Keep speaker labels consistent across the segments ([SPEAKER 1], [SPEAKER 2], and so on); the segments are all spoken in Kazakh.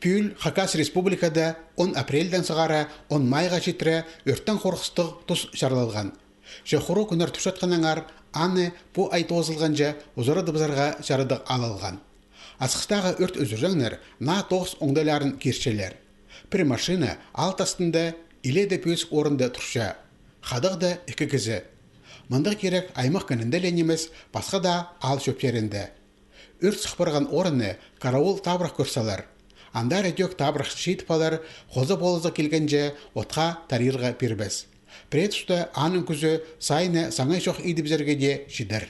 [SPEAKER 1] Пүл Хакас Республикада 10 апрельден сығара 10 майға жетірі өрттен қорқыстық тұс шарлалған. Жехуру күнір түшетқанаңар аны бұ айты озылғанжа ұзыры дыбызарға жарыдық алалған. Асқыстағы өрт өзіржаңнар на 9 оңдайларын кершелер. Бір машина алт астында иледі пөсік орында тұрша. Қадығы 2 кізі. Мұндық керек аймақ көнінде ленемес басқа да ал шөптерінде. Өрт сықпырған орыны караул табырақ көрсалар. Анда радиок табырақ шейтіпалар қозы болызы келгенже отқа тарирға пербес. Претушта анын күзі сайны саңай шоқ идібзерге де шидер.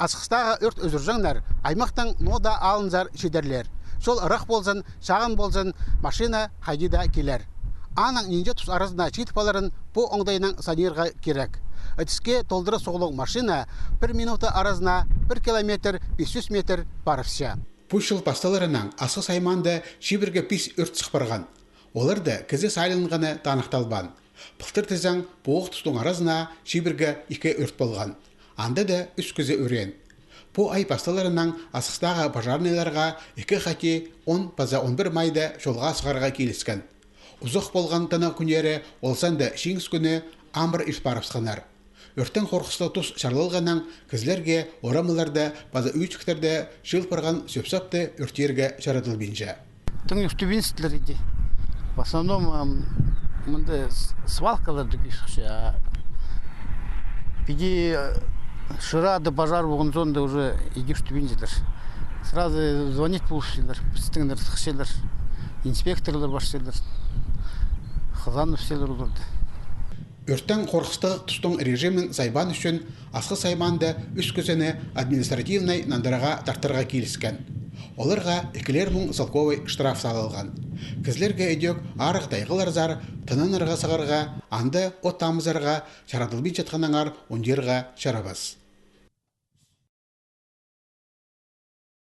[SPEAKER 1] Асқыстағы өрт өзіржаңнар аймақтың нода алынзар шидерлер. Сол ырық болсын, шағын болсын, машина хайдида келер. Аның нинже тұс арасында шейтіпаларын бұл оңдайының санирға керек. Өтіске толдыры соғылық машина 1 минуты арасына 1 километр 500 метр барыпша. Пушыл пасталарынан асы сайманды шибірге пис өрт сықпырған. Оларды кізі сайлынғаны танықталбан. Пылтыр тізің бұғық тұстың аразына шибірге 2 өрт болған. Анда да 3 кізі өрен. Бұ ай пасталарынан асықстағы пожарнайларға 2 қати 10-11 майда жолға сығарға келіскен. Ұзық болған тана күнері олсанды шеңіз күні амбыр ішпарыпсқанар. Өрттен қорқысты тұс шарлылғаннан кізлерге орамыларды база үйчіктерді жылпырған сөпсапты өрттерге жаратылбейінше.
[SPEAKER 2] Тың үстібіністілер еді. В основном мұнда свалкаларды кешікші. Педи шырады пожар болған сонда уже еде үстібіністілер. Сразу звонить болушылар, пістіңдер тұқшылар, инспекторлар башылар, қызанып селер оларды.
[SPEAKER 1] Өрттен қорқысты тұстың режимін сайбан үшін асқы сайманды үш көзіні административнай нандыраға тартырға келіскен. Оларға 2 мың салковый штраф салылған. Кізлерге өдек арық тайғылар зар, тынын ырға сығарға, анды от тамызарға, шаратылбей жатқанаңар ондерға шарабыз.